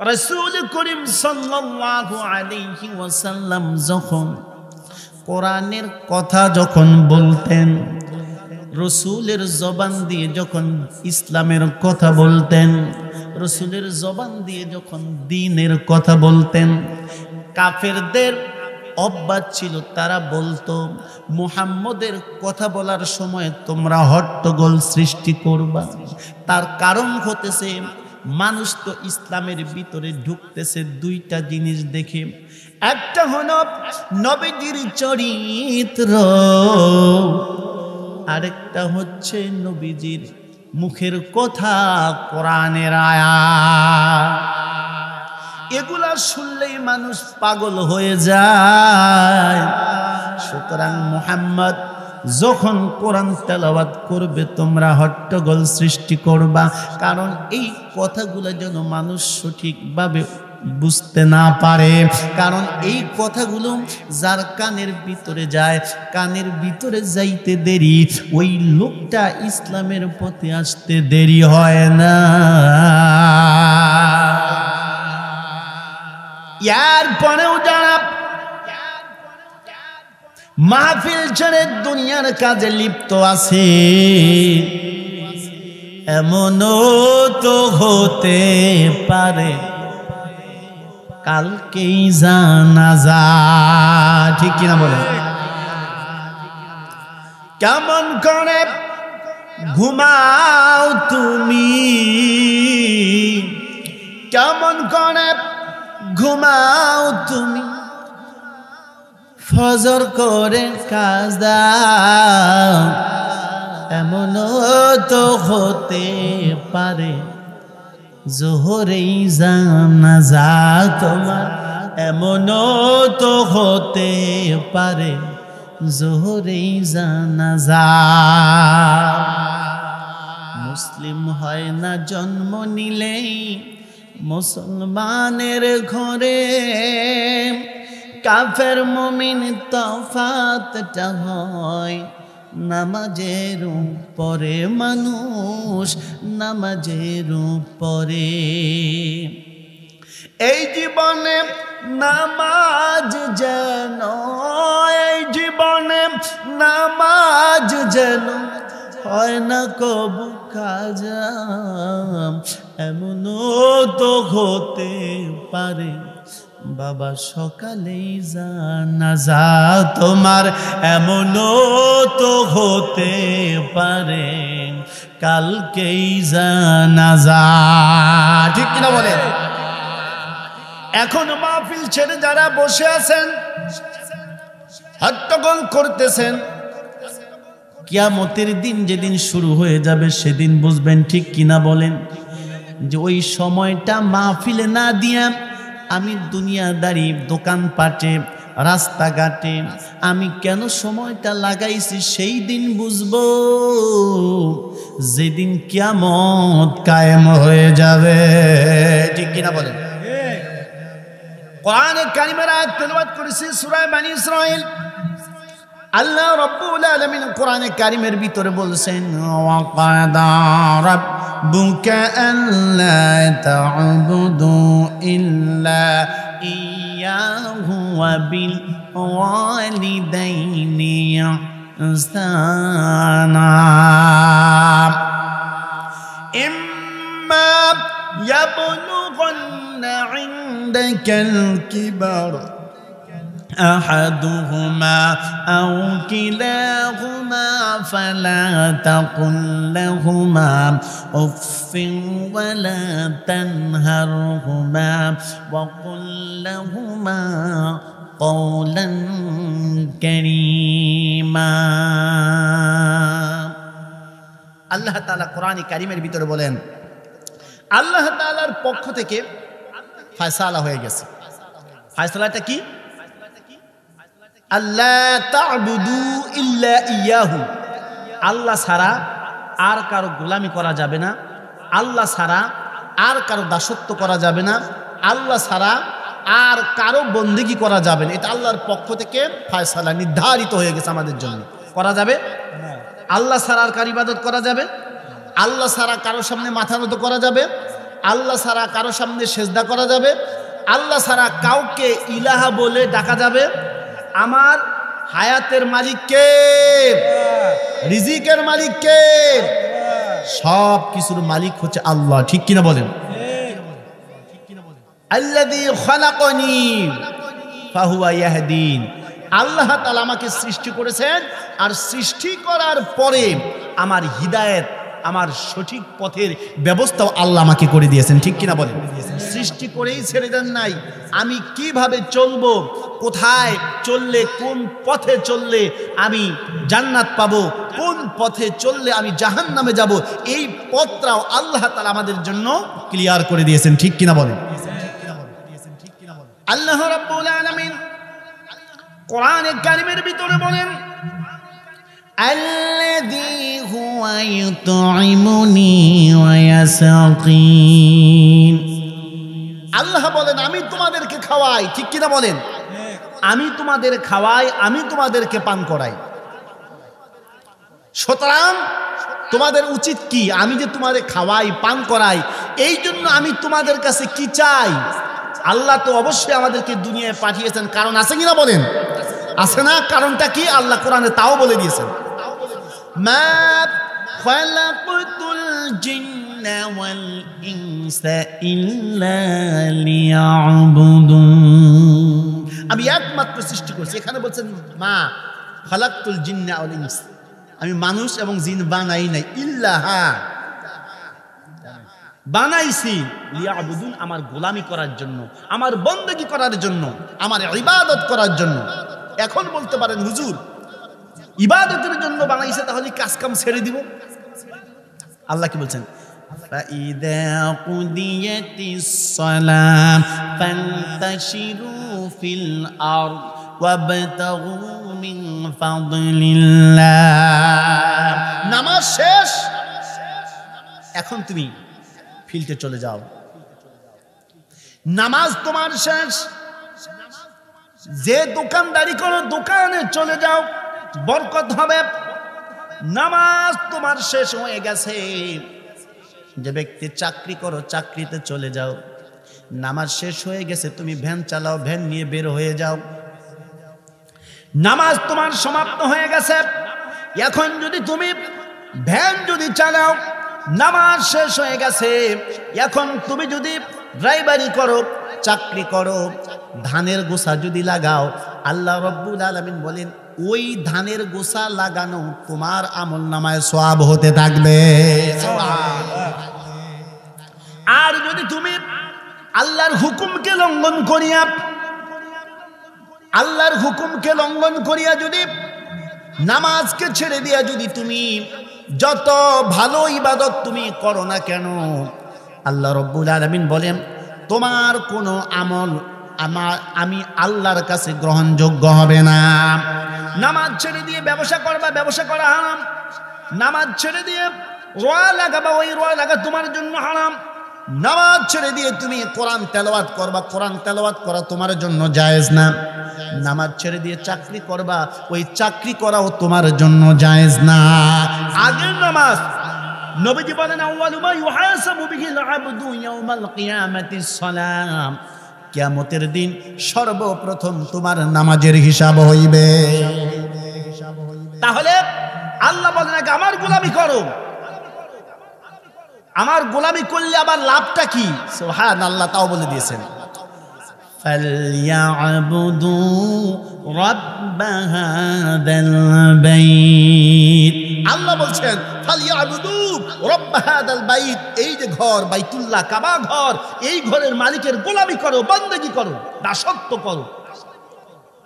রাসূল করিম সাল্লাল্লাহু আলাইহি ওয়াসাল্লাম যখন কোরআনের কথা যখন বলতেন, রসুলের জবান দিয়ে যখন ইসলামের কথা বলতেন, রসুলের জবান দিয়ে যখন দ্বীনের কথা বলতেন, কাফেরদের অভ্যাস ছিল, তারা বলতো মুহাম্মদের কথা বলার সময় তোমরা হট্টগোল সৃষ্টি করবা। তার কারণ হতেছে মানুষ তো ইসলামের ভিতরে ঢুকতেছে দুইটা জিনিস দেখে, একটা হলো নবীজির চরিত্র, আরেকটা হচ্ছে নবীজির মুখের কথা, কোরআনের আয়াত। এগুলা শুনলেই মানুষ পাগল হয়ে যায়। সুতরাং মুহাম্মদ যখন কোরআন তেলাওয়াত করবে তোমরা হট্টগোল সৃষ্টি করবা, কারণ এই কথাগুলো যেন মানুষ সঠিকভাবে বুঝতে না পারে। কারণ এই কথাগুলো যার কানের ভিতরে যায়, কানের ভিতরে যাইতে দেরি, ওই লোকটা ইসলামের পথে আসতে দেরি হয় না। এরপরেও যারা মাহফিল ছেড়ে দুনিয়ার কাজে লিপ্ত আছে, এমনও তো হতে পারে কালকেই জানাজা, ঠিক কিনা বলে? কেমন করে ঘুমাও তুমি, কেমন করে ঘুমাও তুমি, ফজর করে কাজা, এমনও তো হতে পারে জোহরেই জানাজা তোমার, এমনও তো হতে পারে জোহরেই জানাজা। মুসলিম হয় না জন্ম নিলেই মুসলমানের ঘরে, কাফের মুমিন তফাতটা হয় নামাজের পরে, মানুষ নামাজের পরে। এই জীবনে নামাজ যেন, এই জীবনে নামাজ যেন হয় না কবু কাজা, এমনও তো হতে পারে বাবা সকালেই জানাজা তোমার, এমনও তো হতে পারে কালকেই জানাজা, ঠিক কিনা বলেন? এখন মাহফিল ছেড়ে যারা বসে আছেন, হট্টগোল করতেছেন, কিয়ামতের দিন যেদিন শুরু হয়ে যাবে সেদিন বুঝবেন, ঠিক কিনা বলেন? যে ওই সময়টা মাহফিলে না দিয়া আমি দুনিয়াদারি দোকানপাটে রাস্তাঘাটে আমি কেন সময়টা লাগাইছি, সেই দিন বুঝবো যেদিন কিয়ামত কায়েম হয়ে যাবে, ঠিক কিনা বলেন? কোরআনে কারিমের আয়াত তেলাওয়াত করেছি সূরা বনী ইসরাঈল। আল্লাহ রাব্বুল আলামিন কোরআনে কারিমের ভিতরে বলছেন, ওয়া কাদা রাব্বুকা আল্লা তা'বুদু ইল্লা ইয়াহু ওয়া বিল ওয়ালিদাইনি ইহসানা ইম্মা ইয়াবলুগান্না ইনদাকাল কিবার أحدهما أو كلاهما فلا تقل لهما أف ولا تنهرهما وقل لهما قولا كريما। আল্লাহ তাআলা কোরআন কারীমের ভিতরে বলেন, আল্লাহ তাআলার পক্ষ থেকে ফয়সালা হয়ে গেছে। ফয়সালাটা কি? আল্লাহ তা'বুদু ইল্লা ইয়াহু, আল্লাহ ছাড়া আর কারো গোলামি করা যাবে না, আল্লাহ ছাড়া আর কারো দাসত্ব করা যাবে না, আল্লাহ ছাড়া আর কারো বন্দেগী করা যাবে না। এটা আল্লাহর পক্ষ থেকে ফয়সালা নির্ধারিত হয়ে গেছে আমাদের জন্য। করা যাবে আল্লাহ ছাড়া আর কার ইবাদত করা যাবে, আল্লাহ ছাড়া কারোর সামনে মাথা নত করা যাবে, আল্লাহ ছাড়া কারো সামনে সেজদা করা যাবে, আল্লাহ ছাড়া কাউকে ইলাহা বলে ডাকা যাবে। আমার হায়াতের মালিক কে? রিজিকের মালিক কে? সব কিছুর মালিক হচ্ছে আল্লাহ। ঠিক কিনা বলেন? আল্লাযী খালাকানি ফাহুয়া ইয়াহদিন। আল্লাহ তাআলা আমাকে সৃষ্টি করেছেন, আর সৃষ্টি করার পরে আমার হিদায়াত, আমার সঠিক পথের ব্যবস্থাও আল্লাহ আমাকে করে দিয়েছেন। ঠিক কিনা বলেন? সৃষ্টি করেই ছেড়ে দেন নাই। আমি কিভাবে চলবো, কোথায় চললে, কোন পথে চললে আমি জান্নাত পাবো, কোন পথে চললে আমি জাহান্নামে যাব, এই পথটাও আল্লাহ তাআলা আমাদের জন্য ক্লিয়ার করে দিয়েছেন। ঠিক কিনা বলেন? আল্লাহ রাব্বুল আলামিন কোরআনে কারীমের ভিতরে বলেন, আল্লাযী হুয়া ইউতঈমুনি ওয়া ইয়াসকিন। আল্লাহ বলেন আমি তোমাদেরকে খাওয়াই। ঠিক কিনা বলেন? আমি তোমাদের খাওয়াই, আমি তোমাদেরকে পান করাই। সুতরাং তোমাদের উচিত কি? আমি যে তোমাদের খাওয়াই, পান করাই, এই জন্য আমি তোমাদের কাছে কি চাই? আল্লাহ তো অবশ্যই আমাদেরকে দুনিয়ায় পাঠিয়েছেন, কারণ আছে কিনা বলেন? আছে না? কারণটা কি? আল্লাহ কোরআনে তাও বলে দিয়েছেন, মা খালাকতুল জিন্না ওয়াল ইনসা ইল্লা লিয়াবুদুন। আমি একমাত্র সৃষ্টি করেছি। এখানে বলছেন মা খালাকতুল জিন্না ওয়াল ইনস, আমি মানুষ এবং জিন বানাই নাই, ইল্লাহা বানাইছি লিয়াবুদুন, আমার গোলামি করার জন্য, আমার বন্দেগী করার জন্য, আমার ইবাদত করার জন্য। এখন বলতে পারেন হুজুর ইবাদতের জন্য বানাইছে, তাহলে কাজ কাম ছেড়ে দিব? আল্লাহ কি বলছেন? فَإِذَا قُضِيَتِ الصَّلَاةُ فَانتَشِرُوا فِي الْأَرْضِ وَابْتَغُوا مِنْ فَضْلِ اللَّهِ। নামাজ শেষ, এখন তুমি ফিল্ডে চলে যাও। নামাজ তোমার শেষ, যে দোকানদারি করো দোকানে চলে যাও, বরকত হবে। নামাজ তোমার শেষ হয়ে গেছে, যে ব্যক্তি চাকরি করো চাকরিতে চলে যাও। নামাজ শেষ হয়ে গেছে, তুমি ভ্যান চালাও, ভ্যান নিয়ে বের হয়ে যাও। নামাজ তোমার সমাপ্ত হয়ে গেছে, এখন যদি তুমি ভ্যান যদি চালাও, নামাজ শেষ হয়ে গেছে। এখন তুমি যদি ড্রাইভারি করো, চাকরি করো, ধানের গোসা যদি লাগাও, আল্লাহ রাব্বুল আলামিন বলেন ওই ধানের গোসা লাগানো তোমার আমলনামায় সওয়াব হতে থাকবে। আর যদি তুমি আল্লাহর হুকুমকে লঙ্ঘন করিয়া, আল্লাহর হুকুমকে লঙ্ঘন করিয়া যদি নামাজকে ছেড়ে দিয়া যদি তুমি যত ভালো ইবাদত তুমি করো না কেন, আল্লাহ রাব্বুল আলামিন বলেন তোমার কোনো আমল আমি আল্লাহর কাছে গ্রহণযোগ্য হবে না। নামাজ ছেড়ে দিয়ে ব্যবসা করবা, ব্যবসা করা হারাম। নামাজ ছেড়ে দিয়ে রোয়া লাগাবা, ওই রোয়া লাগা তোমার জন্য হারাম। নামাজ ছেড়ে দিয়ে তুমি কোরআন তেলাওয়াত করবা, কোরআন তেলাওয়াত করা তোমার জন্য জায়েজ না। নামাজ ছেড়ে দিয়ে চাকরি করবা, ওই চাকরি করাও তোমার জন্য জায়েজ না। আগের নামাজ নবীজি বলেন আউয়ালু মা ইউহাসাবু বিহিল আবদু ইয়াউমাল কিয়ামাতিস সালাম, কিয়ামতের দিন সর্বপ্রথম তোমার নামাজের হিসাব হইবে। তাহলে আল্লাহ বলেন আগে আমার গোলামি করো। আমার গোলামি করলে আবার লাভটা কি? সুবহানাল্লাহ, তাও বলে দিয়েছেন ফালইয়াবুদু রাব্ব হাযাল বাইত। আল্লাহ বলছেন ফালইয়াবুদু রাব্ব হাযাল বাইত, এই যে ঘর বাইতুল্লাহ কাবা ঘর, এই ঘরের মালিকের গোলামি করো, বন্দেগী করো, দাসত্ব করো।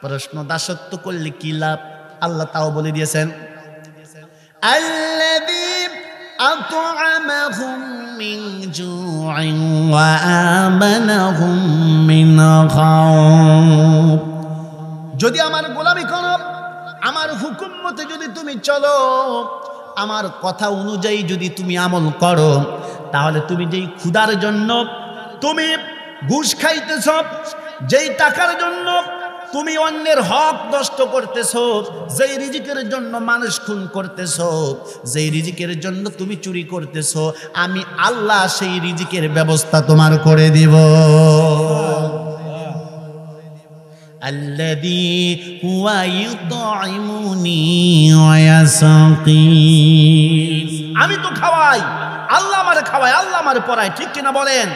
প্রশ্ন, দাসত্ব করলে কি লাভ? আল্লাহ তাও বলে দিয়েছেন আল্লাযী আত'আমাহুম মিন জু'ইন ওয়া আমানাহুম মিন খাউফ। যদি আমার গোলামি করো, আমার হুকুম মতে যদি তুমি চলো, আমার কথা অনুযায়ী যদি তুমি আমল করো, তাহলে তুমি যেই ক্ষুধার জন্য তুমি ঘুষ খাইতেছ, যেই টাকার জন্য তুমি অন্যের হক নষ্ট করতেছো, যেই রিজিকের জন্য মানুষ খুন করতেছো, যেই রিজিকের জন্য তুমি চুরি করতেছো, আমি আল্লাহ সেই রিজিকের ব্যবস্থা তোমার করে দিব। আল্লাযী হুয়া ইউতঈমুনি ওয়া ইয়াসকিন, আমি তো খাওয়াই, আল্লাহ আমারে খাওয়ায়, আল্লাহ আমারে পড়ায়, ঠিক কিনা বলেন?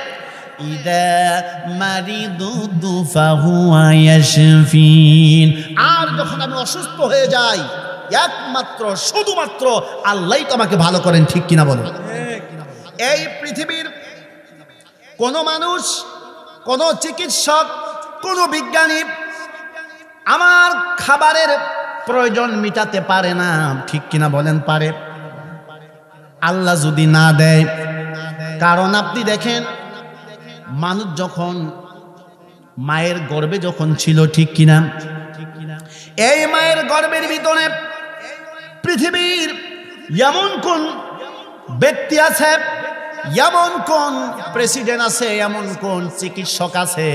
ইদা মারিদু ফাহুয়া ইয়াশফিন, আর যখন আমি অসুস্থ হয়ে যাই একমাত্র শুধুমাত্র আল্লাহই তো আমাকে ভালো করেন, ঠিক কিনা বলেন? এই পৃথিবীর কোন মানুষ, কোন চিকিৎসক, কোন বিজ্ঞানী আমার খাবারের প্রয়োজন মিটাতে পারে না, ঠিক কিনা বলেন? পারে? আল্লাহ যদি না দেয়। কারণ আপনি দেখেন, মানুষ যখন মায়ের গর্ভে যখন ছিল, ঠিক কিনা, এই মায়ের গর্ভের ভিতরে পৃথিবীর এমন কোন ব্যক্তি আছে, এমন কোন প্রেসিডেন্ট আছে, এমন কোন চিকিৎসক আছে,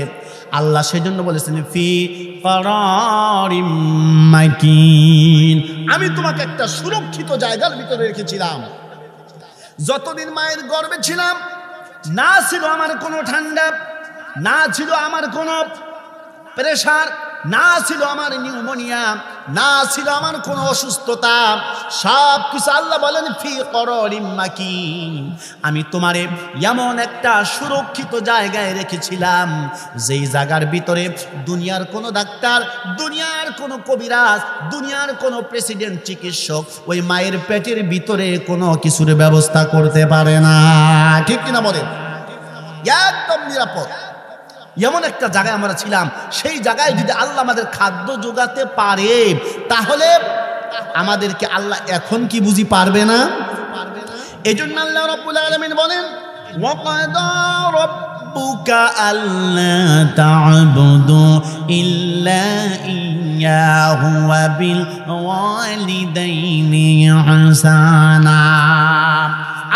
আল্লাহ সেজন্য বলেছেন ফি করারিম মাকিন, আমি তোমাকে একটা সুরক্ষিত জায়গার ভিতরে রেখেছিলাম। যতদিন মায়ের গর্ভে ছিলাম, না ছিল আমার কোনো ঠান্ডা, না ছিল আমার কোনো প্রেশার, না ছিল আমার নিউমোনিয়া, না ছিল আমার কোনো অসুস্থতা, সব কিছু আল্লাহ বলেন ফি করারিম মাকিন, আমি তোমারে এমন একটা সুরক্ষিত জায়গায় রেখেছিলাম, যেই জায়গার ভিতরে দুনিয়ার কোনো ডাক্তার, দুনিয়ার কোনো কবিরাজ, দুনিয়ার কোনো প্রেসিডেন্ট চিকিৎসক ওই মায়ের পেটের ভিতরে কোনো কিছুর ব্যবস্থা করতে পারে না, ঠিক কিনা বলেন? একদম নিরাপদ। এমন একটা জায়গায় আমরা ছিলাম, সেই জায়গায় যদি আল্লাহ আমাদের খাদ্য যোগাতে পারে, তাহলে আমাদেরকে আল্লাহ এখন কি বুঝি পারবে না? এই জন্য আল্লাহ রাব্বুল আলামিন বলেন ওয়াকাদা রাব্বুকা আল্লা তা'বুদু ইল্লা ইয়াহু ওয়া বিল ওয়ালিদাইনি ইহসানা।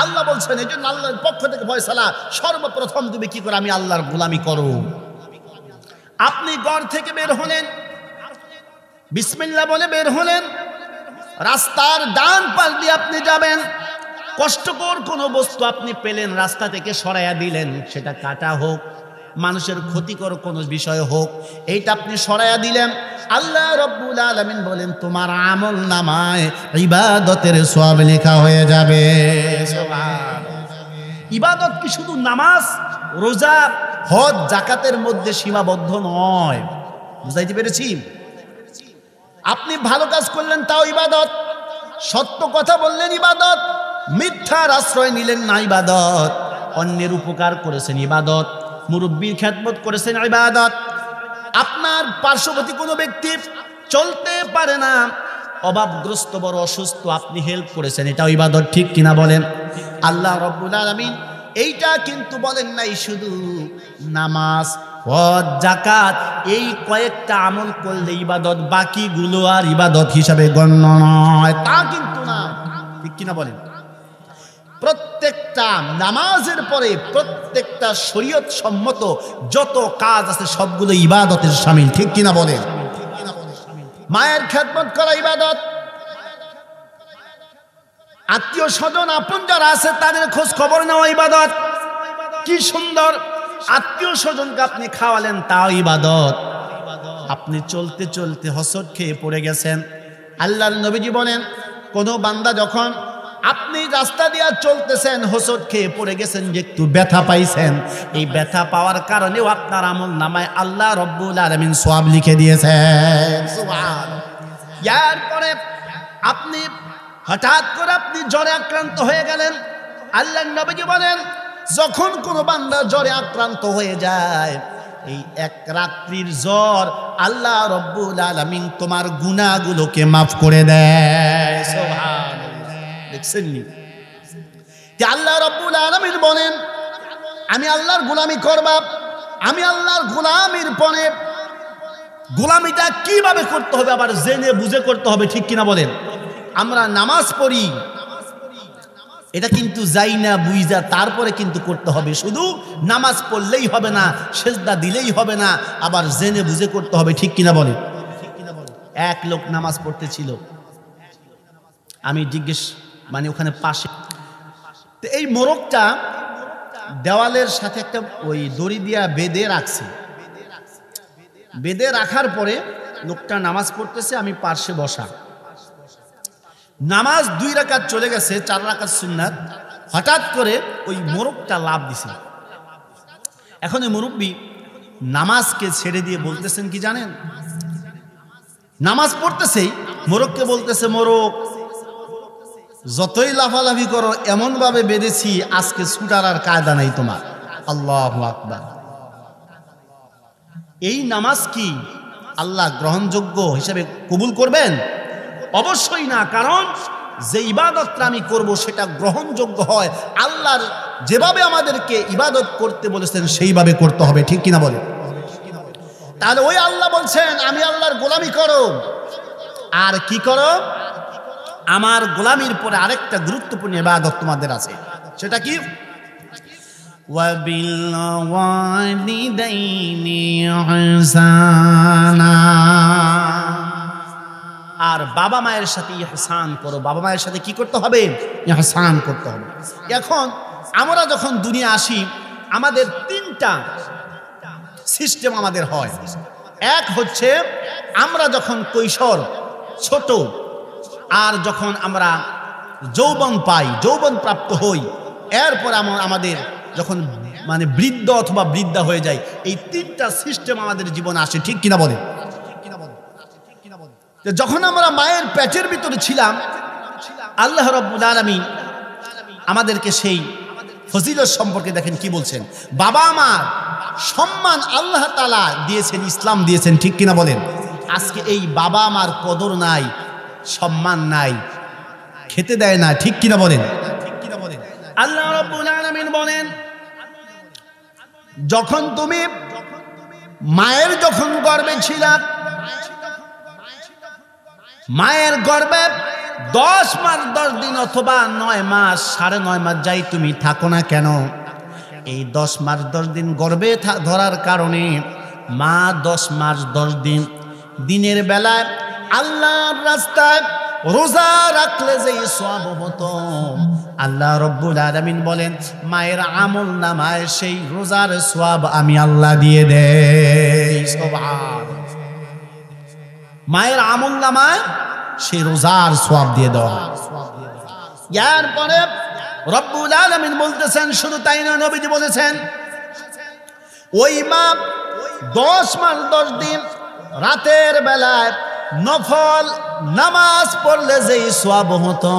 আল্লাহ বলছেন, এই জন্য আল্লাহর পক্ষ থেকে ফয়সালা, সর্বপ্রথম তুমি কি করে? আমি আল্লাহর গোলামি করো। আপনি ঘর থেকে বের হলেন, বিসমিল্লাহ বলে বের হলেন, রাস্তার ডান পাশ দিয়ে আপনি যাবেন, কষ্টকর কোনো বস্তু আপনি পেলেন, রাস্তা থেকে সরাইয়া দিলেন, সেটা কাটা হোক, মানুষের ক্ষতিকর কোনো বিষয় হোক, এইটা আপনি সরাইয়া দিলেন, আল্লাহ রাব্বুল আলামিন বলেন তোমার আমল নামায় ইবাদতের সওয়াব লেখা হয়ে যাবে। ইবাদত কি শুধু নামাজ, রোজা, হজ, যাকাতের মধ্যে সীমাবদ্ধ নয়? বুঝাইতে পেরেছি? আপনি ভালো কাজ করলেন তাও ইবাদত, সত্য কথা বললেন ইবাদত, মিথ্যার আশ্রয় নিলেন না ইবাদত, অন্যের উপকার করেছেন ইবাদত, মুরব্বির খেদমত করেছেন ইবাদত, আপনার পার্শ্ববর্তী কোনো ব্যক্তি চলতে পারে না, অভাবগ্রস্ত, বড় অসুস্থ, আপনি হেল্প করেছেন, এটাও ইবাদত, ঠিক কিনা বলেন? আল্লাহ রাব্বুল আলামিন এইটা কিন্তু বলেন নাই শুধু নামাজ, হজ, যাকাত, এই কয়েকটা আমল করলে ইবাদত, বাকিগুলো আর ইবাদত হিসাবে গণ্য নয়, তা কিন্তু না, ঠিক কিনা বলেন? প্রত্যেকটা নামাজের পরে প্রত্যেকটা শরীয়ত সম্মত যত কাজ আছে সবগুলো ইবাদতের শামিল, ঠিক কিনা বলেন? মায়ের খেদমত করা ইবাদত, আত্মীয় স্বজন আপন যারা আছে তাদের খোঁজ খবর নেওয়া ইবাদত। কি সুন্দর, আত্মীয় স্বজনকে আপনি খাওয়ালেন, তাও ইবাদত। আপনি চলতে চলতে হোঁচট খেয়ে পড়ে গেছেন, আল্লাহর নবীজি বলেন কোন বান্দা যখন আপনি রাস্তা দিয়ে চলতেছেন, হোঁচট খেয়ে পড়ে গেছেন, যে একটু ব্যথা পাইছেন, এই ব্যথা পাওয়ার কারণেও আপনার আমল নামায় আল্লাহ রাব্বুল আলামিন সওয়াব লিখে দিয়েছেন। সুবহানাল্লাহ। এরপরে আপনি হঠাৎ করে আপনি জ্বরে আক্রান্ত হয়ে গেলেন, আল্লাহর নবীজি বলেন যখন কোনো বান্দা জ্বরে আক্রান্ত হয়ে যায়, এই এক রাত্রির জ্বর আল্লাহ রাব্বুল আলামিন তোমার গুনাহগুলোকে মাফ করে দেয়। সুবহানাল্লাহ। দেখছেন নি? আল্লাহ রাব্বুল আলামিন বলেন আমি আল্লাহর গোলামি করবা, আমি আল্লাহর গোলামির পরে গোলামিটা কিভাবে করতে হবে আবার জেনে বুঝে করতে হবে, ঠিক কিনা বলেন? আমরা নামাজ পড়ি, এটা কিন্তু যাই না বুঝা তারপরে কিন্তু করতে হবে। শুধু নামাজ পড়লেই হবে না, সেজদা দিলেই হবে না, আবার জেনে বুঝে করতে হবে। ঠিক কিনা বলে? এক লোক নামাজ পড়তেছিল, আমি জিজ্ঞেস মানে ওখানে পাশে, তো এই মোরগটা দেওয়ালের সাথে একটা ওই দড়ি দিয়া বেঁধে রাখছে। বেঁধে রাখার পরে লোকটা নামাজ পড়তেছে, আমি পার্শ্বে বসা। নামাজ 2 রাকাত চলে গেছে, 4 রাকাত সুন্নাত। হঠাৎ করে ওই মোরগটা লাফ দিছে। এখন এই মুরব্বী নামাজকে ছেড়ে দিয়ে বলতেছেন কি জানেন? নামাজ পড়তেছেই মোরগকে বলতেছে, মোরগ যতই লাফালাফি করো এমন ভাবে বেঁধেছি আজকে ছুটার আর কায়দা নাই তোমার। আল্লাহু আকবার। এই নামাজ কি আল্লাহ গ্রহণযোগ্য হিসেবে কবুল করবেন? অবশ্যই না। কারণ যে ইবাদতটা আমি করব সেটা গ্রহণযোগ্য হয় আল্লাহর যেভাবে আমাদেরকে ইবাদত করতে বলেছেন সেইভাবে করতে হবে। ঠিক কিনা বলে? তাহলে ওই আল্লাহ বলছেন আমি আল্লাহর গোলামি করো। আর কি করো? আমার গোলামির পরে আরেকটা গুরুত্বপূর্ণ ইবাদত তোমাদের আছে, সেটা কি? ওয়াবিল ওয়ালিদাইনি ইহসানা। আর বাবা মায়ের সাথে ইহসান করো। বাবা মায়ের সাথে কি করতে হবে? ইহসান করতে হবে। এখন আমরা যখন দুনিয়া আসি আমাদের 3টা সিস্টেম আমাদের হয়। এক হচ্ছে আমরা যখন কৈশোর ছোট, আর যখন আমরা যৌবন পাই, যৌবন প্রাপ্ত হই, এরপর আমাদের যখন মানে বৃদ্ধ অথবা বৃদ্ধা হয়ে যায়, এই 3টা সিস্টেম আমাদের জীবনে আসে। ঠিক কিনা বলে? যখন আমরা মায়ের পেটের ভিতরে ছিলাম আল্লাহ রাব্বুল আলামিন আমাদেরকে সেই ফজিলত সম্পর্কে দেখেন কি বলছেন। বাবা মার সম্মান আল্লাহ তাআলা দিয়েছেন, ইসলাম দিয়েছেন। ঠিক কিনা বলেন? আজকে এই বাবা মার কদর নাই, সম্মান নাই, খেতে দেয় না। ঠিক কিনা বলেন? আল্লাহ রাব্বুল আলামিন বলেন, যখন তুমি মায়ের যখন গর্ভে ছিলা, মায়ের গর্ভে 10 মাস 10 দিন অথবা 9 মাস 9.5 মাস যাই তুমি থাকো না কেন, এই 10 মাস 10 দিন গর্ভে ধরার কারণে মা 10 মাস 10 দিন দিনের বেলায় আল্লাহর রাস্তায় রোজা রাখলে যে সওয়াব হতো, আল্লাহ রাব্বুল আলামিন বলেন মায়ের আমল নামায় সেই রোজার সওয়াব আমি আল্লাহ দিয়ে দেই। সুবহানাল্লাহ। মায়ের আমল নামায় সেই রোজার সওয়াব দিয়ে দেওয়া। এরপরে রব্বুল আলামিন বলতেছেন, শুধু তাই না, নবীজি বলেছেন ওই মা 10 মাস 10 দিন রাতের বেলায় নফল নামাজ পড়লে যেই সওয়াব হতো,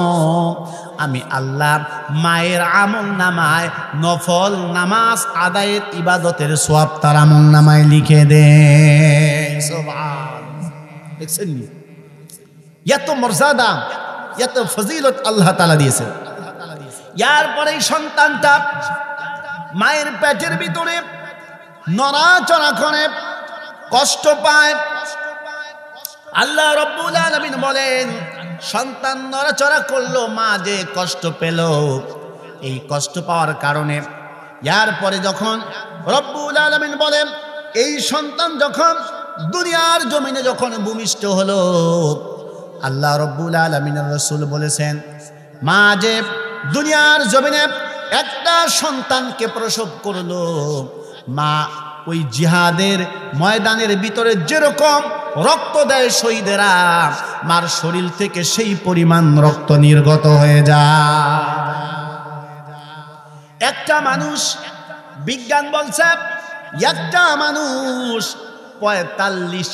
আমি আল্লাহ মায়ের আমল নামায় নফল নামাজ আদায়ের ইবাদতের সওয়াব তার আমল নামায় লিখে দেয়। সুবহানাল্লাহ। দেখছেন নি এত মর্যাদা, এত ফজিলত আল্লাহ তাআলা দিয়েছেন। এরপরে সন্তানটা মায়ের পেটের ভিতরে নড়াচড়া করে, কষ্ট পায়। আল্লাহ রাব্বুল আলামিন বলেন সন্তান নড়াচড়া করলো, মা যে কষ্ট পেল, এই কষ্ট পাওয়ার কারণে এরপরে যখন রব্বুল আলামিন বলেন এই সন্তান যখন দুনিয়ার জমিনে যখন ভূমিষ্ঠ হলো, আল্লাহ রাব্বুল আলামিনের রাসূল বলেছেন মা যে দুনিয়ার জমিনে একটা সন্তানকে প্রসব করলো, মা ওই জিহাদের ময়দানের ভিতরে যেরকম রক্ত দেয় শহীদেরা, মার শরীর থেকে সেই পরিমাণ রক্ত নির্গত হয়ে যায়। একটা মানুষ, বিজ্ঞান বলছে একটা মানুষ 45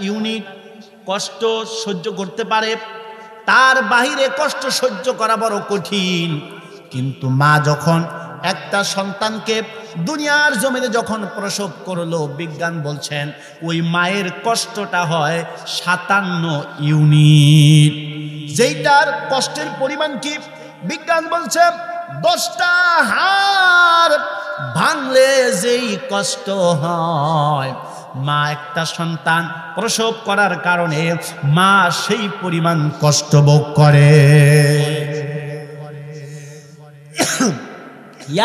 ইউনিট কষ্ট সহ্য করতে পারে। তার বাহিরে কষ্ট সহ্য করা বড় কঠিন, কিন্তু মা যখন একটা সন্তানকে দুনিয়ার জমিনে যখন প্রসব করলো, বিজ্ঞান বলছেন ওই মায়ের কষ্টটা হয় 57 ইউনিট। যেইটার কষ্টের পরিমাণ কি বিজ্ঞান বলছে 10টা হাড় ভাঙলে যেই কষ্ট হয়, মা একটা সন্তান প্রসব করার কারণে মা সেই পরিমাণ কষ্ট ভোগ করে।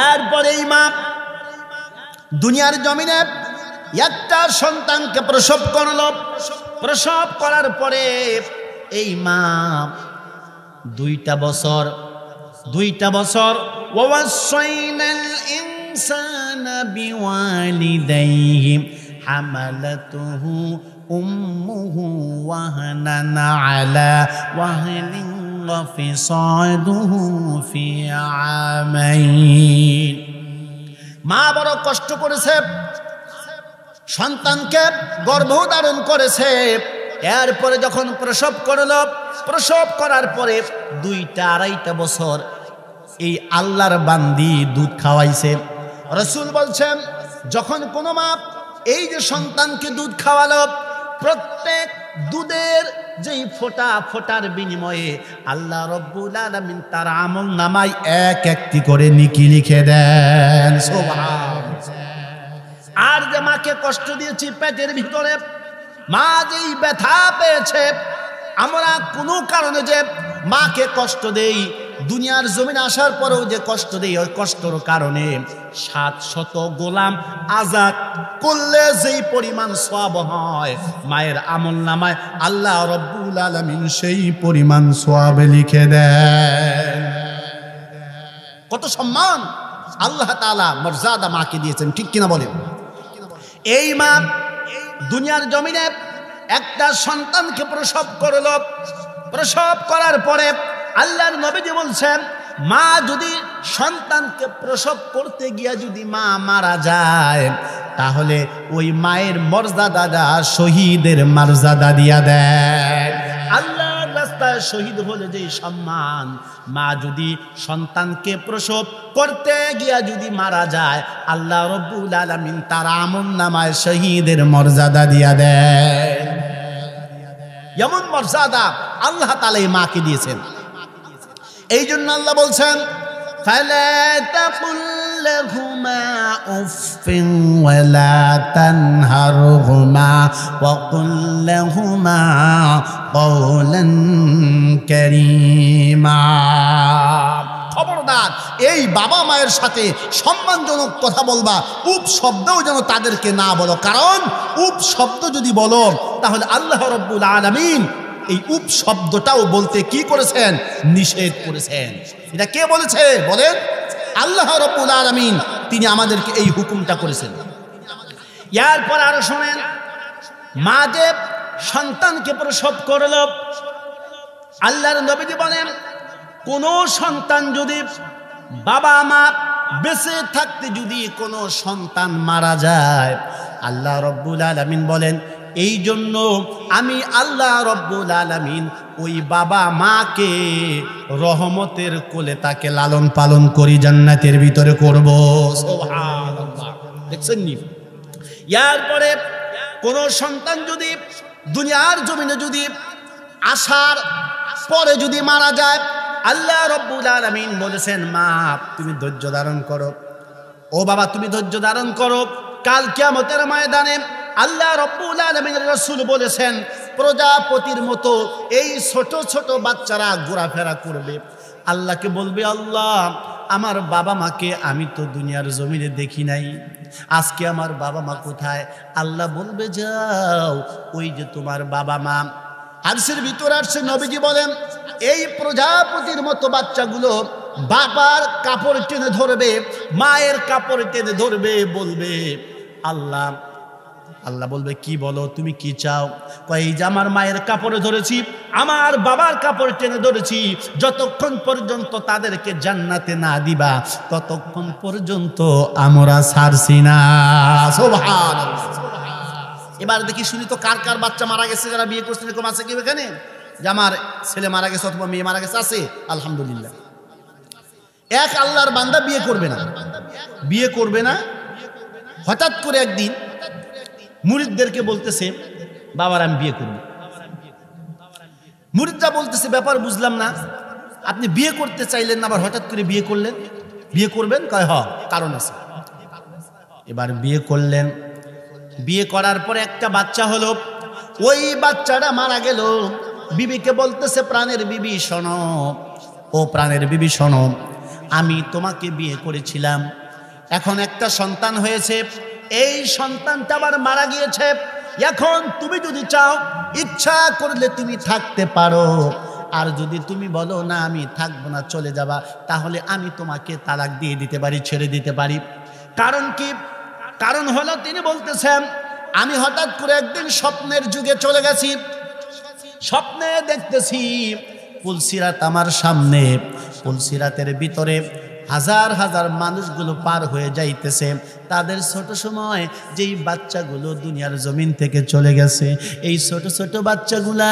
এরপরেই মা দুনিয়ার জমিনে একটা সন্তানকে প্রসব করল। প্রসব করার পরে এই মা 2টা বছর ওয়াসাইনাল ইনসানা বিওয়ালিদাইহি হামালাতুহু উম্মুহু ওয়াহানান আলা ওয়াহনিন ওয়া ফিসাদুহু ফি আমাইন। মা বড় কষ্ট করেছে, সন্তানকে গর্ভধারণ করেছে। এরপরে যখন প্রসব করল, প্রসব করার পরে 2-2.5 বছর এই আল্লাহর বান্দি দুধ খাওয়াইছে। রাসূল বলছেন, যখন কোনো মা এই যে সন্তানকে দুধ খাওয়ালো, প্রত্যেক দুধের যেই ফোঁটার বিনিময়ে আল্লাহ রব্বুল আলামিন তার আমল নামায় একটি করে নেকি লিখে দেন। সুবহানাল্লাহ। আর যে মাকে কষ্ট দিয়েছি পেটের ভিতরে, মা যেই ব্যথা পেয়েছে, আমরা কোনো কারণে যে মাকে কষ্ট দেই, দুনিয়ার জমিনে আসার পরেও যে কষ্ট দেই, ওই কষ্টর কারণে 700 গোলাম আজাদ করলে যেই পরিমাণ সওয়াব হয়, মায়ের আমল নামায় আল্লাহ রব্বুল আলামিন সেই পরিমাণ সওয়াব লিখে দেন। কত সম্মান আল্লাহ তাআলা মর্যাদা মাকে দিয়েছেন, ঠিক কিনা বলেন? এই মা দুনিয়ার জমিনে একটা সন্তানকে প্রসব করল। প্রসব করার পরে আল্লাহর নবীজি বলছেন, মা যদি সন্তানকে প্রসব করতে গিয়া যদি মা মারা যায়, তাহলে ওই মায়ের মর্যাদা শহীদের মর্যাদা দিয়া দেয়। আল্লাহর রাস্তায় শহীদ হলে যে সম্মান, মা যদি সন্তানকে প্রসব করতে গিয়া যদি মারা যায়, আল্লাহ রব্বুল আলামিন তার আমলনামায় শহীদের মর্যাদা দিয়া দেয়। এমন মর্যাদা আল্লাহ তাআলা এই মাকে দিয়েছেন। এই জন্য আল্লাহ বলছেন, ফালা তাকুল লাহুমা উফিন ওয়ালা তানহারহুমা ওয়া কুল লাহুমা কওলান কারীমা। খবরদার এই বাবা মায়ের সাথে সম্মানজনক কথা বলবা, উপ শব্দও যেন তাদেরকে না বলো, কারণ উপ শব্দ যদি বলো তাহলে আল্লাহ রব্বুল আলামিন এই উপ শব্দটাও বলতে কি করেছেন? নিষেধ করেছেন। এটা কে বলেছে বলেন? আল্লাহ রব্বুল আলামিন, তিনি আমাদেরকে এই হুকুমটা করেছেন। এরপর আরো শোনেন, মা যে সন্তানকে প্রসব করল, আল্লাহর নবীজি বলেন, কোন সন্তান যদি বাবা মা বেঁচে থাকতে যদি কোনো সন্তান মারা যায়, আল্লাহ রব্বুল আলামিন বলেন, এই জন্য আমি আল্লাহ রব্বুল আলামিন ওই বাবা মাকে রহমতের কোলে তাকে লালন পালন করি, জান্নাতের ভিতরে করব। সুবহানাল্লাহ। দেখছেন নি? এরপরে কোন সন্তান যদি দুনিয়ার জমিনে যদি আসার পরে যদি মারা যায়, আল্লাহ রব্বুল আলামিন বলেছেন, মা তুমি ধৈর্য ধারণ করো, ও বাবা তুমি ধৈর্য ধারণ করো, কাল কিয়ামতের ময়দানে আল্লাহ রব্বুল আলামিনের রাসূল বলেছেন, প্রজাপতির মতো এই ছোট ছোট বাচ্চারা ঘোরাফেরা করবে, আল্লাহকে বলবে, আল্লাহ আমার বাবা মাকে আমি তো দুনিয়ার জমিনে দেখি নাই, আজকে আমার বাবা মা কোথায়? আল্লাহ বলবে, যাও ওই যে তোমার বাবা মা। হাদিসের ভিতরে আসছে, নবীজি বলেন, এই প্রজাপতির মতো বাচ্চাগুলো বাবার কাপড় টেনে ধরবে, মায়ের কাপড় টেনে ধরবে, বলবে, আল্লাহ। আল্লাহ বলবে, কি বলো, তুমি কি চাও? কই যে আমার মায়ের কাপড়ে ধরেছি, আমার বাবার কাপড় টেনে ধরেছি, যতক্ষণ পর্যন্ত তাদেরকে জান্নাতে না দিবা ততক্ষণ পর্যন্ত আমরা ছাড়ছি না। সুবহানাল্লাহ। এবার দেখি শুনি তো কার কার বাচ্চা মারা গেছে, যারা বিয়ে করছেন এরকম আছে কি এখানে? যে আমার ছেলে মারা গেছে অথবা মেয়ে মারা গেছে, আছে? আলহামদুলিল্লাহ। এক আল্লাহর বান্দা বিয়ে করবে না। হঠাৎ করে একদিন মুরিদদেরকে বলতেছে, বাবার আমি বিয়ে করব। মুরিদরা বলতেছে, ব্যাপার বুঝলাম না, আপনি বিয়ে করতে চাইলেন না, আবার হঠাৎ করে বিয়ে করলেন, বিয়ে করবেন? কয়, হ, কারণ আছে। এবার বিয়ে করলেন, বিয়ে করার পরে একটা বাচ্চা হলো, ওই বাচ্চাটা মারা গেল। বিবিকে বলতেছে, প্রাণের বিবি শোনো, ও প্রাণের বিবি শোনো, আমি তোমাকে বিয়ে করেছিলাম, এখন একটা সন্তান হয়েছে, এই সন্তানটা আবার মারা গিয়েছে, এখন তুমি যদি চাও ইচ্ছা করলে তুমি থাকতে পারো, আর যদি তুমি বলো না আমি থাকবো না চলে যাবা, তাহলে আমি তোমাকে তালাক দিয়ে দিতে পারি, ছেড়ে দিতে পারি। কারণ কি? কারণ হলো তিনি বলতেছেন, আমি হঠাৎ করে একদিন স্বপ্নের যুগে চলে গেছি, স্বপ্নে দেখতেছি পুলসিরাত আমার সামনে, পুলসিরাতের ভিতরে হাজার হাজার মানুষগুলো পার হয়ে যাইতেছে, তাদের ছোট সময় যেই বাচ্চাগুলো দুনিয়ার জমিন থেকে চলে গেছে, এই ছোট ছোট বাচ্চাগুলা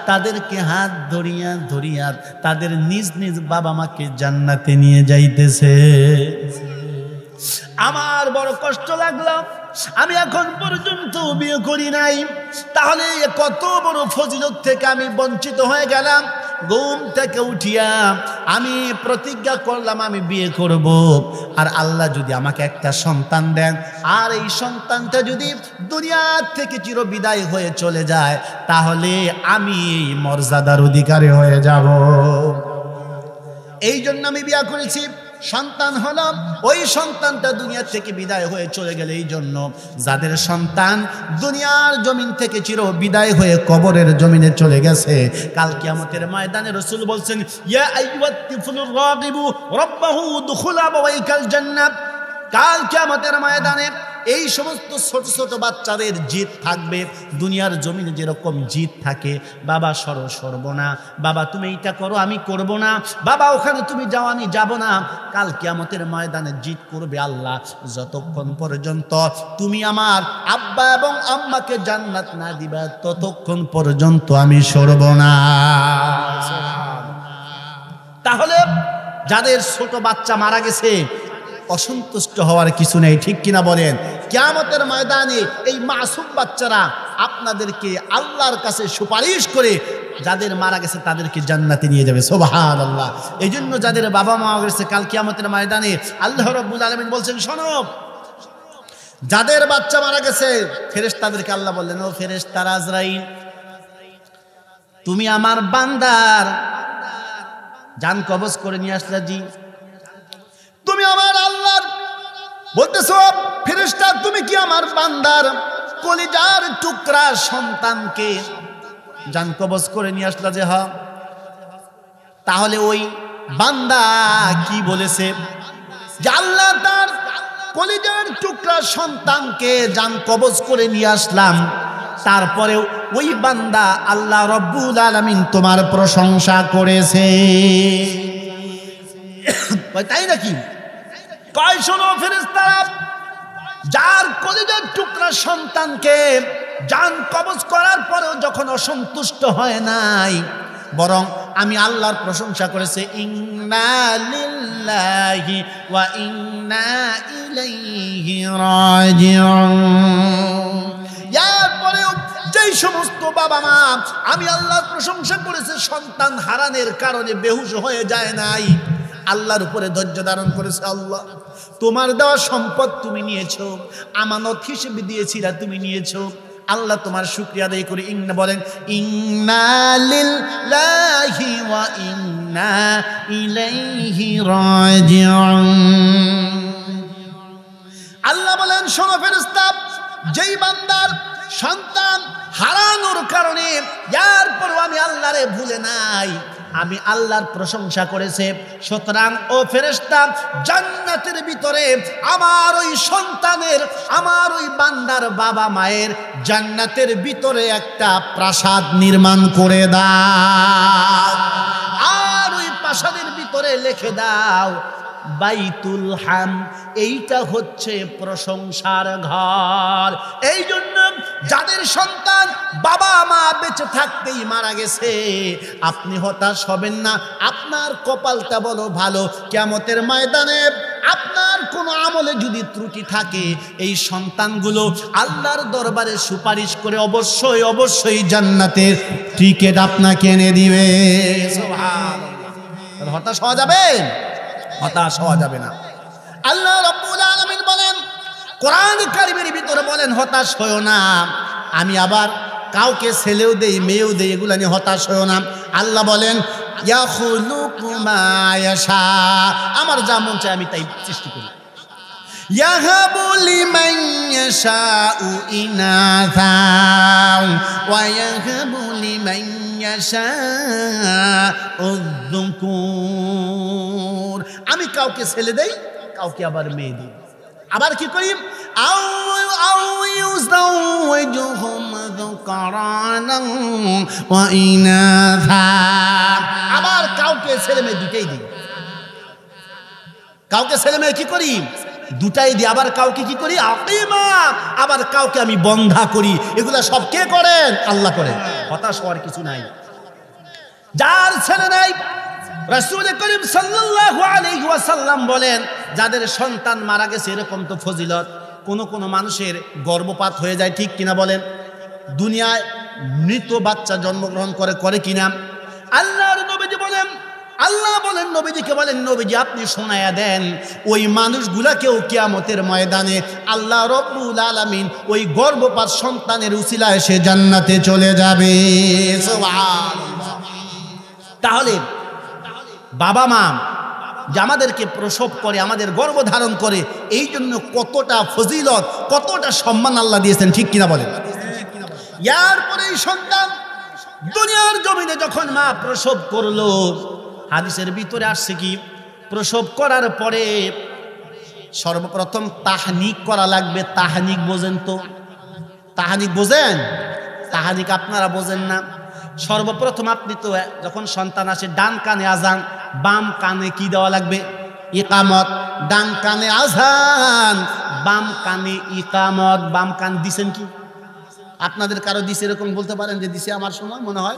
তাদেরকে হাত ধরিয়া ধরিয়া তাদের নিজ নিজ বাবা মাকে জান্নাতে নিয়ে যাইতেছে। আমার বড় কষ্ট লাগলো, আমি এখন পর্যন্ত বিয়ে করি নাই, তাহলে কত বড় ফজিলত থেকে আমি বঞ্চিত হয়ে গেলাম। ঘুম থেকে উঠিয়া আমি প্রতিজ্ঞা করলাম আমি বিয়ে করব, আর আল্লাহ যদি আমাকে একটা সন্তান দেন, আর এই সন্তানটা যদি দুনিয়া থেকে চির বিদায় হয়ে চলে যায়, তাহলে আমি এই মর্যাদার অধিকারী হয়ে যাব। এই জন্য আমি বিয়ে করেছি। সন্তান হলো, ওই সন্তানটা দুনিয়া থেকে বিদায় হয়ে চলে গেলে, এই জন্য যাদের সন্তান দুনিয়ার জমিন থেকে চির বিদায় হয়ে কবরের জমিনে চলে গেছে, কাল কিয়ামতের ময়দানে রাসূল বলছেন, ইয়া আইয়ুহাত তিফলুর রাগিবু রাব্বাহু দুখুল আবাওয়াইকাল জান্নাহ। কাল কিয়ামতের ময়দানে এই সমস্ত ছোট ছোট বাচ্চাদের জিদ থাকবে, দুনিয়ার জমিনে যেরকম জিদ থাকে, বাবা সরব না, বাবা তুমি এইটা করো আমি করব না, বাবা ওখানে তুমি যাও আমি যাব না। কাল কিয়ামতের ময়দানে জিদ করবে আল্লাহ, যতক্ষণ পর্যন্ত তুমি আমার আব্বা এবং আম্মাকে জান্নাত না দিবা, ততক্ষণ পর্যন্ত আমি সরব না। তাহলে যাদের ছোট বাচ্চা মারা গেছে, অসন্তুষ্ট হওয়ার কিছু নেই, ঠিক কিনা বলেন? কিয়ামতের ময়দানে এই মাসুম বাচ্চারা আপনাদেরকে আল্লাহর কাছে সুপারিশ করে যাদের মারা গেছে তাদেরকে জান্নাতে নিয়ে যাবে। সুবহানাল্লাহ। এই জন্য যাদের বাবা মা গেছে, কাল কিয়ামতের ময়দানে আল্লাহ রাব্বুল আলামিন বলছেন, শোনো, যাদের বাচ্চা মারা গেছে, ফেরেশতাদেরকে আল্লাহ বললেন, ও ফেরেশতারা আজরাইল, তুমি আমার বান্দার জান কবজ করে নিয়ে আসলা। জি। তুমি আমার আল্লাহ বলতেছো, ফেরেশতা তুমি কি আমার বান্দার কলিজার টুকরা সন্তানকে জান কবজ করে নিয়ে আসলা? যে হ্যাঁ। তাহলে ওই বান্দা কি বলেছে? যে আল্লাহ তার কলিজার টুকরা সন্তানকে জান কবজ করে নিয়ে আসলাম, তারপরেও ওই বান্দা আল্লাহ রব্বুল আলামিন তোমার প্রশংসা করেছে। তাই নাকি? কয় শোনো ফেরেশতারা, যার কলিজার টুকরা সন্তানকে জান কবজ করার পরেও যখন অসন্তুষ্ট হয় নাই, বরং আমি আল্লাহর প্রশংসা করেছে, ইন্না লিল্লাহি ওয়া ইন্না ইলাইহি রাজিউন। এরপরেও যেই সমস্ত বাবা মা আমি আল্লাহর প্রশংসা করেছে, সন্তান হারানোর কারণে বেহুশ হয়ে যায় নাই, আল্লাহর উপরে ধৈর্য ধারণ করেছে। আল্লাহ তোমার দেওয়া সম্পদ তুমি নিয়েছো, আমানত হিসেবে দিয়েছিলা, তুমি নিয়েছো, আল্লাহ তোমার শুকরিয়া আদায় করি। ইন্না বলেন, ইন্না লিল্লাহি ওয়া ইন্না ইলাইহি রাজিউন। আল্লাহ বলেন, শোনো ফেরেশতা, যেই বান্দার সন্তান হারানোর কারণে এরপরও আমি আল্লাহরে ভুলে নাই, আমি আল্লাহর প্রশংসা করেছে, সুতরাং ও ফেরেশতা, জান্নাতের ভিতরে আমার ওই সন্তানের, আমার ওই বান্দার বাবা মায়ের জান্নাতের ভিতরে একটা প্রাসাদ নির্মাণ করে দাও, আর ওই প্রাসাদের ভিতরে লিখে দাও বাইতুল হাম। এইটা হচ্ছে প্রশংসার ঘর। এই জন্য যাদের সন্তান বাবা মা বেঁচে থাকতেই মারা গেছে, আপনি হতাশ হবেন না, আপনার কপালটা বলো ভালো। কিয়ামতের ময়দানে আপনার কোনো আমলে যদি ত্রুটি থাকে, এই সন্তানগুলো আল্লাহর দরবারে সুপারিশ করে অবশ্যই অবশ্যই জান্নাতের টিকিট আপনাকে এনে দিবে। সুবহানাল্লাহ। হতাশ হওয়া যাবে? হতাশ হওয়া যাবে না। আল্লাহ রাব্বুল আলামিন বলেন, কোরআন কারিমের ভিতরে বলেন হতাশ হয়ো না, আমি আবার কাউকে ছেলেও দেই মেয়েও দেই, এগুলা নিয়ে হতাশ হয়ো না। আল্লাহ বলেন ইয়াখলুকু মা ইয়াশা, আমার যা মন চায় আমি তাই সৃষ্টি করি। ইয়াহাবু লিমান ইয়াশাউ ইনাথা ওয়া ইয়াহাবু লিমান ইয়াশাউ যুকুর, আমি কাউকে ছেলে দেই কাউকে আবার মেয়ে দিই। আবার কি করি আও ইউযাওয়িজুহুম যুকরানান ওয়া ইনাথা, আবার কাউকে ছেলে মেয়ে দুটাই দিই। কাউকে ছেলে মেয়ে কি করি দুটাই দিই। আবার কাউকে কি করি আকিমা, আবার কাউকে আমি বন্ধা করি। এগুলা সব কে করেন? আল্লাহ করেন। হতাশ হওয়ার কিছু নাই। যার ছেলে নাই রাসূল করিম সাল্লাল্লাহু আলাইহি ওয়াসাল্লাম বলেন যাদের সন্তান মারা গেছে এরকম তো ফজিলত। কোন মানুষের গর্ভপাত হয়ে যায়, ঠিক কিনা বলেন? দুনিয়ায় মৃত বাচ্চা জন্মগ্রহণ করে কিনা? আল্লাহর নবীজি বলেন, আল্লাহ বলেন নবীজিকে বলেন নবীজি আপনি শোনায়া দেন ওই মানুষগুলাকেও কিয়ামতের ময়দানে আল্লাহ রব্বুল আলামিন ওই গর্ভপাত সন্তানের উসিলায় সে জান্নাতে চলে যাবে। সুবহানাল্লাহ। তাহলে বাবা মা যে আমাদেরকে প্রসব করে, আমাদের গর্ভ ধারণ করে, এই জন্য কতটা ফজিলত, কতটা সম্মান আল্লাহ দিয়েছেন, ঠিক কিনা বলেন? এরপরে এই সন্তান দুনিয়ার জমিনে যখন মা প্রসব করলো, হাদিসের ভিতরে আসছে কি প্রসব করার পরে সর্বপ্রথম তাহনিক করা লাগবে। তাহনিক বোঝেন তো? তাহনিক বোঝেন? তাহনিক আপনারা বোঝেন না। সর্বপ্রথম আপনি তো যখন সন্তান আসে ডান কানে আজান, বাম কানে কি দেওয়া লাগবে? ইকামত। ডান কানে আজান, বাম কানে ইকামত। বাম কান দিছেন কি? আপনাদের কারো দিছে এরকম বলতে পারেন যে দিছে? আমার সময় মনে হয়